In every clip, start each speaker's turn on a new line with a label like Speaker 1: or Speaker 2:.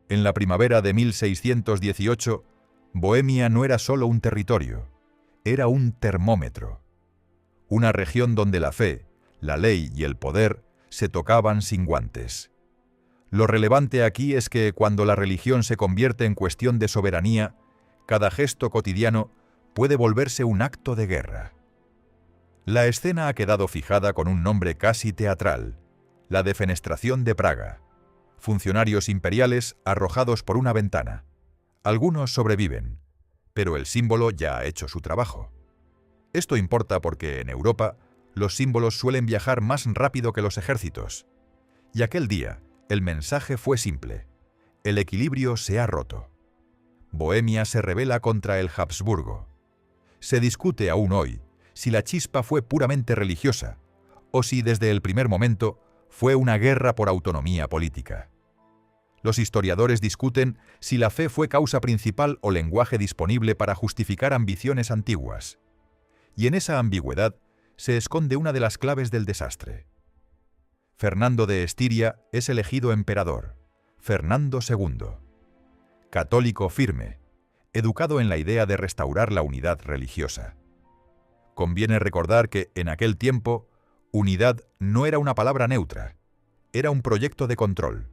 Speaker 1: En la primavera de 1618, Bohemia no era solo un territorio, era un termómetro. Una región donde la fe, la ley y el poder se tocaban sin guantes. Lo relevante aquí es que cuando la religión se convierte en cuestión de soberanía, cada gesto cotidiano puede volverse un acto de guerra. La escena ha quedado fijada con un nombre casi teatral: la defenestración de Praga. Funcionarios imperiales arrojados por una ventana. Algunos sobreviven, pero el símbolo ya ha hecho su trabajo. Esto importa porque en Europa los símbolos suelen viajar más rápido que los ejércitos. Y aquel día el mensaje fue simple: el equilibrio se ha roto. Bohemia se rebela contra el Habsburgo. Se discute aún hoy si la chispa fue puramente religiosa o si desde el primer momento fue una guerra por autonomía política. Los historiadores discuten si la fe fue causa principal o lenguaje disponible para justificar ambiciones antiguas. Y en esa ambigüedad se esconde una de las claves del desastre. Fernando de Estiria es elegido emperador, Fernando II. Católico firme, educado en la idea de restaurar la unidad religiosa. Conviene recordar que, en aquel tiempo, unidad no era una palabra neutra, era un proyecto de control.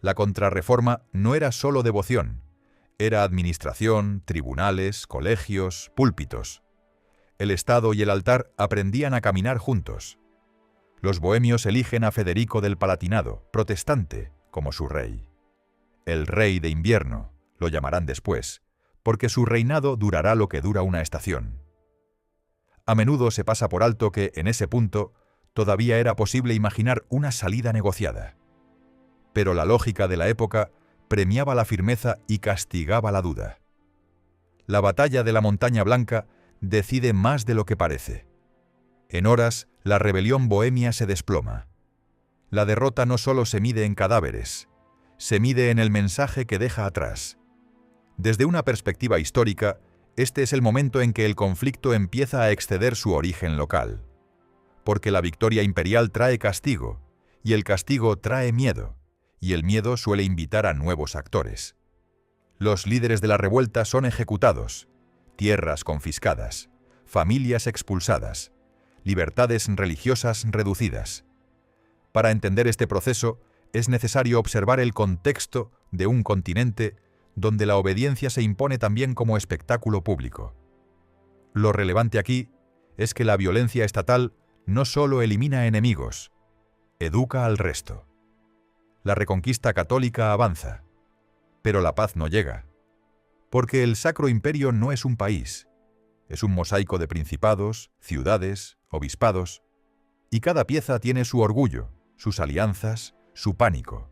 Speaker 1: La contrarreforma no era solo devoción, era administración, tribunales, colegios, púlpitos. El Estado y el altar aprendían a caminar juntos. Los bohemios eligen a Federico del Palatinado, protestante, como su rey. El rey de invierno, lo llamarán después, porque su reinado durará lo que dura una estación. A menudo se pasa por alto que, en ese punto, todavía era posible imaginar una salida negociada. Pero la lógica de la época premiaba la firmeza y castigaba la duda. La batalla de la Montaña Blanca decide más de lo que parece. En horas, la rebelión bohemia se desploma. La derrota no solo se mide en cadáveres, se mide en el mensaje que deja atrás. Desde una perspectiva histórica, este es el momento en que el conflicto empieza a exceder su origen local. Porque la victoria imperial trae castigo, y el castigo trae miedo, y el miedo suele invitar a nuevos actores. Los líderes de la revuelta son ejecutados, tierras confiscadas, familias expulsadas, libertades religiosas reducidas. Para entender este proceso, es necesario observar el contexto de un continente donde la obediencia se impone también como espectáculo público. Lo relevante aquí es que la violencia estatal no solo elimina enemigos, educa al resto. La reconquista católica avanza, pero la paz no llega, porque el Sacro Imperio no es un país, es un mosaico de principados, ciudades, obispados, y cada pieza tiene su orgullo, sus alianzas, su pánico.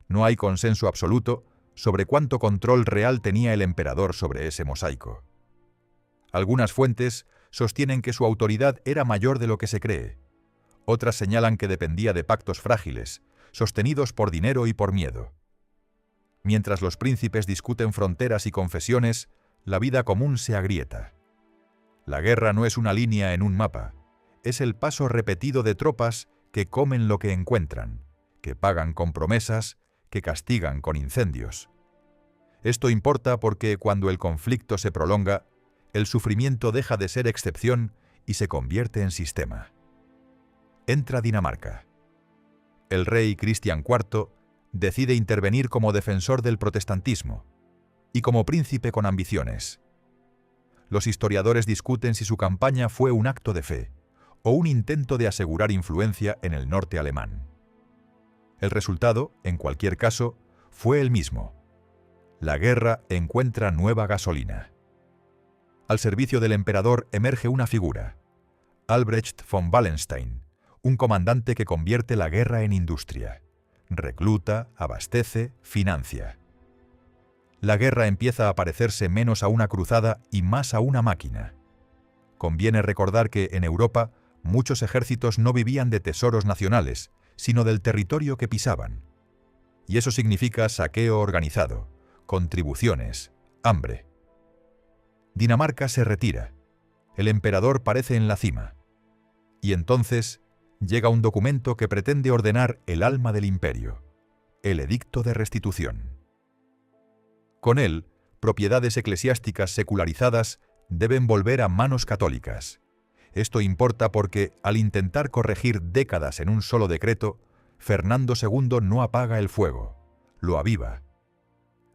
Speaker 1: No hay consenso absoluto sobre cuánto control real tenía el emperador sobre ese mosaico. Algunas fuentes sostienen que su autoridad era mayor de lo que se cree. Otras señalan que dependía de pactos frágiles, sostenidos por dinero y por miedo. Mientras los príncipes discuten fronteras y confesiones, la vida común se agrieta. La guerra no es una línea en un mapa, es el paso repetido de tropas que comen lo que encuentran, que pagan con promesas, que castigan con incendios. Esto importa porque cuando el conflicto se prolonga, el sufrimiento deja de ser excepción y se convierte en sistema. Entra Dinamarca. El rey Cristian IV decide intervenir como defensor del protestantismo y como príncipe con ambiciones. Los historiadores discuten si su campaña fue un acto de fe o un intento de asegurar influencia en el norte alemán. El resultado, en cualquier caso, fue el mismo. La guerra encuentra nueva gasolina. Al servicio del emperador emerge una figura, Albrecht von Wallenstein, un comandante que convierte la guerra en industria. Recluta, abastece, financia. La guerra empieza a parecerse menos a una cruzada y más a una máquina. Conviene recordar que en Europa muchos ejércitos no vivían de tesoros nacionales, sino del territorio que pisaban. Y eso significa saqueo organizado, contribuciones, hambre. Dinamarca se retira. El emperador parece en la cima. Y entonces llega un documento que pretende ordenar el alma del imperio, el Edicto de Restitución. Con él, propiedades eclesiásticas secularizadas deben volver a manos católicas. Esto importa porque, al intentar corregir décadas en un solo decreto, Fernando II no apaga el fuego, lo aviva.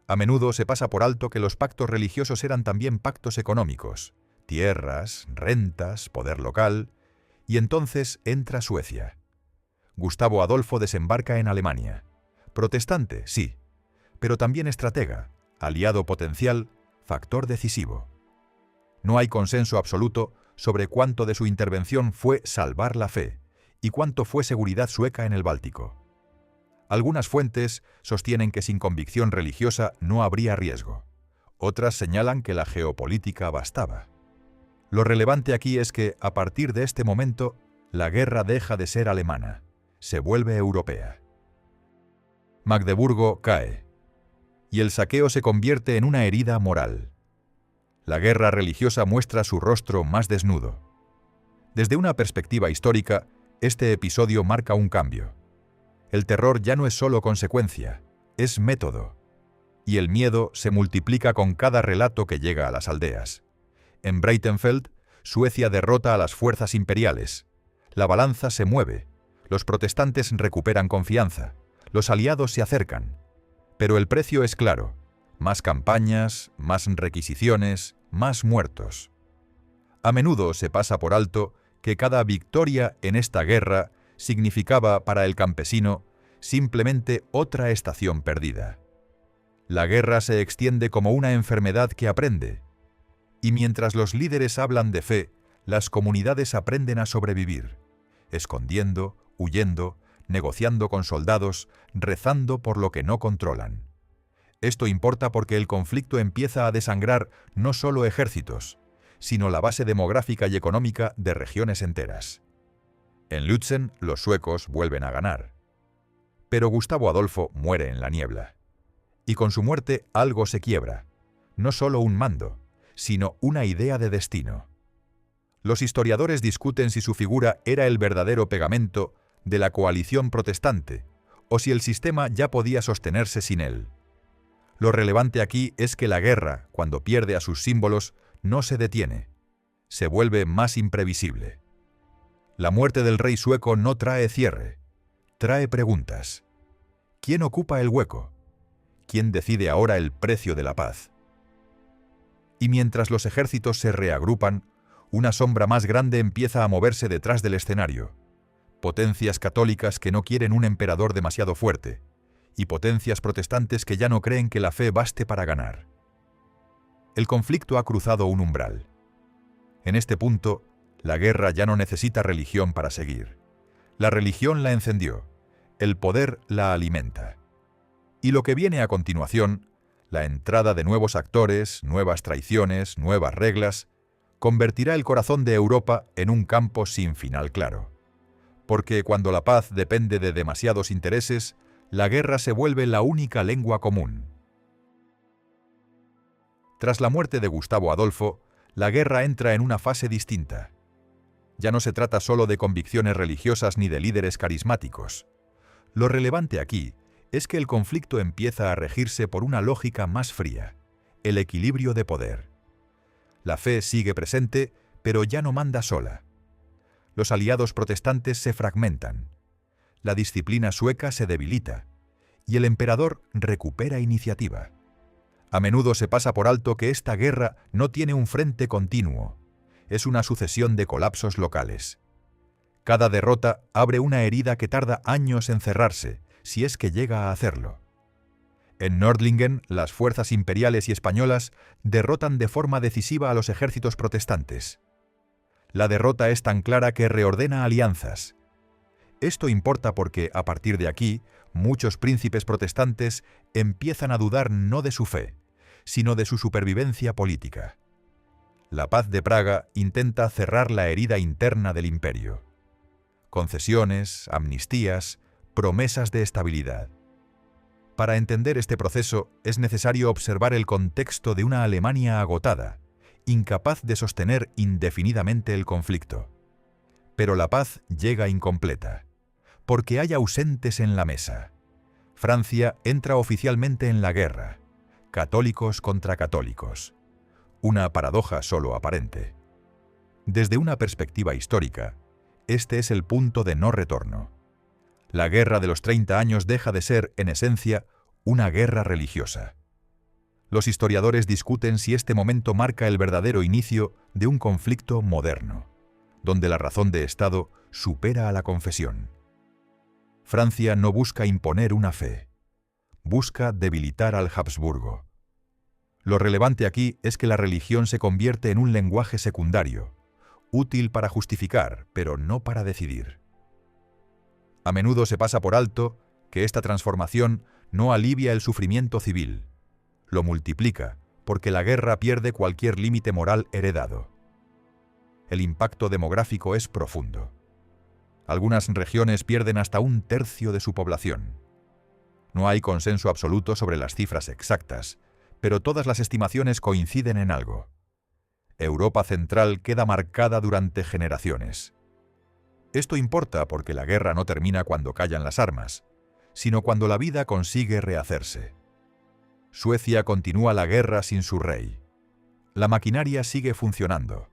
Speaker 1: A menudo se pasa por alto que los pactos religiosos eran también pactos económicos, tierras, rentas, poder local, y entonces entra Suecia. Gustavo Adolfo desembarca en Alemania. Protestante, sí, pero también estratega, aliado potencial, factor decisivo. No hay consenso absoluto sobre cuánto de su intervención fue salvar la fe y cuánto fue seguridad sueca en el Báltico. Algunas fuentes sostienen que sin convicción religiosa no habría riesgo. Otras señalan que la geopolítica bastaba. Lo relevante aquí es que, a partir de este momento, la guerra deja de ser alemana, se vuelve europea. Magdeburgo cae, y el saqueo se convierte en una herida moral. La guerra religiosa muestra su rostro más desnudo. Desde una perspectiva histórica, este episodio marca un cambio. El terror ya no es solo consecuencia, es método. Y el miedo se multiplica con cada relato que llega a las aldeas. En Breitenfeld, Suecia derrota a las fuerzas imperiales. La balanza se mueve. Los protestantes recuperan confianza. Los aliados se acercan. Pero el precio es claro. Más campañas, más requisiciones, más muertos. A menudo se pasa por alto que cada victoria en esta guerra significaba para el campesino simplemente otra estación perdida. La guerra se extiende como una enfermedad que aprende. Y mientras los líderes hablan de fe, las comunidades aprenden a sobrevivir, escondiendo, huyendo, negociando con soldados, rezando por lo que no controlan. Esto importa porque el conflicto empieza a desangrar no solo ejércitos, sino la base demográfica y económica de regiones enteras. En Lützen, los suecos vuelven a ganar. Pero Gustavo Adolfo muere en la niebla. Y con su muerte algo se quiebra, no solo un mando, sino una idea de destino. Los historiadores discuten si su figura era el verdadero pegamento de la coalición protestante, o si el sistema ya podía sostenerse sin él. Lo relevante aquí es que la guerra, cuando pierde a sus símbolos, no se detiene, se vuelve más imprevisible. La muerte del rey sueco no trae cierre, trae preguntas. ¿Quién ocupa el hueco? ¿Quién decide ahora el precio de la paz? Y mientras los ejércitos se reagrupan, una sombra más grande empieza a moverse detrás del escenario. Potencias católicas que no quieren un emperador demasiado fuerte, y potencias protestantes que ya no creen que la fe baste para ganar. El conflicto ha cruzado un umbral. En este punto, la guerra ya no necesita religión para seguir. La religión la encendió, el poder la alimenta. Y lo que viene a continuación, la entrada de nuevos actores, nuevas traiciones, nuevas reglas, convertirá el corazón de Europa en un campo sin final claro. Porque cuando la paz depende de demasiados intereses, la guerra se vuelve la única lengua común. Tras la muerte de Gustavo Adolfo, la guerra entra en una fase distinta. Ya no se trata solo de convicciones religiosas ni de líderes carismáticos. Lo relevante aquí es que el conflicto empieza a regirse por una lógica más fría, el equilibrio de poder. La fe sigue presente, pero ya no manda sola. Los aliados protestantes se fragmentan. La disciplina sueca se debilita, y el emperador recupera iniciativa. A menudo se pasa por alto que esta guerra no tiene un frente continuo, es una sucesión de colapsos locales. Cada derrota abre una herida que tarda años en cerrarse, si es que llega a hacerlo. En Nördlingen, las fuerzas imperiales y españolas derrotan de forma decisiva a los ejércitos protestantes. La derrota es tan clara que reordena alianzas. Esto importa porque, a partir de aquí, muchos príncipes protestantes empiezan a dudar no de su fe, sino de su supervivencia política. La paz de Praga intenta cerrar la herida interna del imperio. Concesiones, amnistías, promesas de estabilidad. Para entender este proceso es necesario observar el contexto de una Alemania agotada, incapaz de sostener indefinidamente el conflicto. Pero la paz llega incompleta, porque hay ausentes en la mesa. Francia entra oficialmente en la guerra, católicos contra católicos. Una paradoja solo aparente. Desde una perspectiva histórica, este es el punto de no retorno. La guerra de los 30 años deja de ser, en esencia, una guerra religiosa. Los historiadores discuten si este momento marca el verdadero inicio de un conflicto moderno, donde la razón de Estado supera a la confesión. Francia no busca imponer una fe, busca debilitar al Habsburgo. Lo relevante aquí es que la religión se convierte en un lenguaje secundario, útil para justificar, pero no para decidir. A menudo se pasa por alto que esta transformación no alivia el sufrimiento civil, lo multiplica, porque la guerra pierde cualquier límite moral heredado. El impacto demográfico es profundo. Algunas regiones pierden hasta 1/3 de su población. No hay consenso absoluto sobre las cifras exactas, pero todas las estimaciones coinciden en algo. Europa Central queda marcada durante generaciones. Esto importa porque la guerra no termina cuando callan las armas, sino cuando la vida consigue rehacerse. Suecia continúa la guerra sin su rey. La maquinaria sigue funcionando.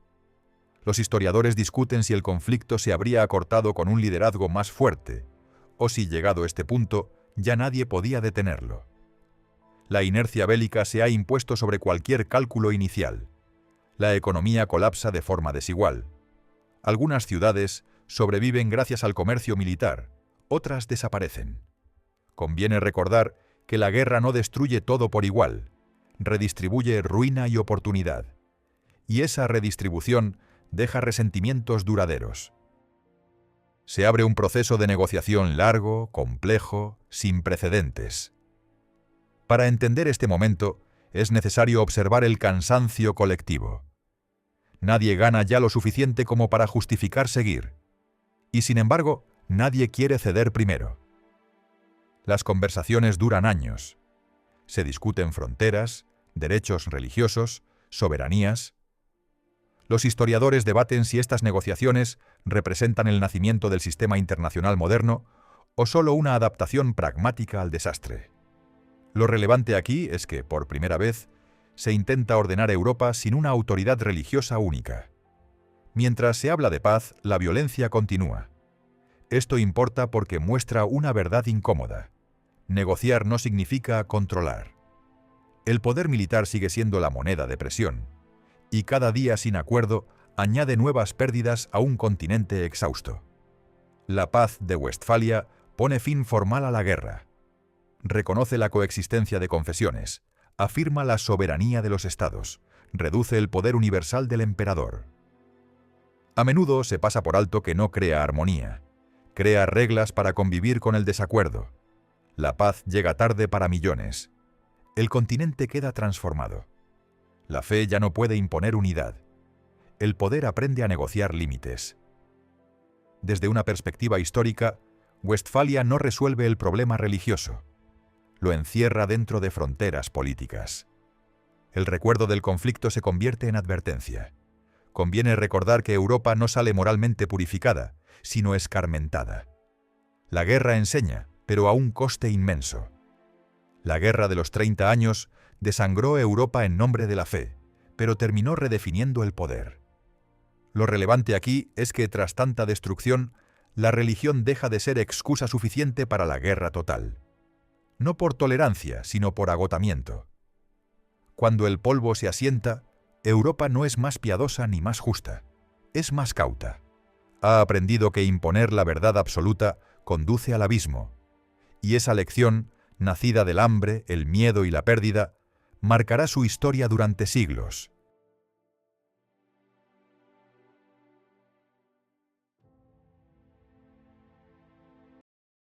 Speaker 1: Los historiadores discuten si el conflicto se habría acortado con un liderazgo más fuerte, o si, llegado este punto, ya nadie podía detenerlo. La inercia bélica se ha impuesto sobre cualquier cálculo inicial. La economía colapsa de forma desigual. Algunas ciudades sobreviven gracias al comercio militar, otras desaparecen. Conviene recordar que la guerra no destruye todo por igual, redistribuye ruina y oportunidad. Y esa redistribución deja resentimientos duraderos. Se abre un proceso de negociación largo, complejo, sin precedentes. Para entender este momento, es necesario observar el cansancio colectivo. Nadie gana ya lo suficiente como para justificar seguir. Y sin embargo, nadie quiere ceder primero. Las conversaciones duran años. Se discuten fronteras, derechos religiosos, soberanías. Los historiadores debaten si estas negociaciones representan el nacimiento del sistema internacional moderno o solo una adaptación pragmática al desastre. Lo relevante aquí es que, por primera vez, se intenta ordenar Europa sin una autoridad religiosa única. Mientras se habla de paz, la violencia continúa. Esto importa porque muestra una verdad incómoda. Negociar no significa controlar. El poder militar sigue siendo la moneda de presión, y cada día sin acuerdo añade nuevas pérdidas a un continente exhausto. La paz de Westfalia pone fin formal a la guerra. Reconoce la coexistencia de confesiones, afirma la soberanía de los estados, reduce el poder universal del emperador. A menudo se pasa por alto que no crea armonía, crea reglas para convivir con el desacuerdo. La paz llega tarde para millones. El continente queda transformado. La fe ya no puede imponer unidad. El poder aprende a negociar límites. Desde una perspectiva histórica, Westfalia no resuelve el problema religioso. Lo encierra dentro de fronteras políticas. El recuerdo del conflicto se convierte en advertencia. Conviene recordar que Europa no sale moralmente purificada, sino escarmentada. La guerra enseña, pero a un coste inmenso. La guerra de los 30 años desangró Europa en nombre de la fe, pero terminó redefiniendo el poder. Lo relevante aquí es que, tras tanta destrucción, la religión deja de ser excusa suficiente para la guerra total. No por tolerancia, sino por agotamiento. Cuando el polvo se asienta, Europa no es más piadosa ni más justa, es más cauta. Ha aprendido que imponer la verdad absoluta conduce al abismo, y esa lección, nacida del hambre, el miedo y la pérdida, marcará su historia durante siglos.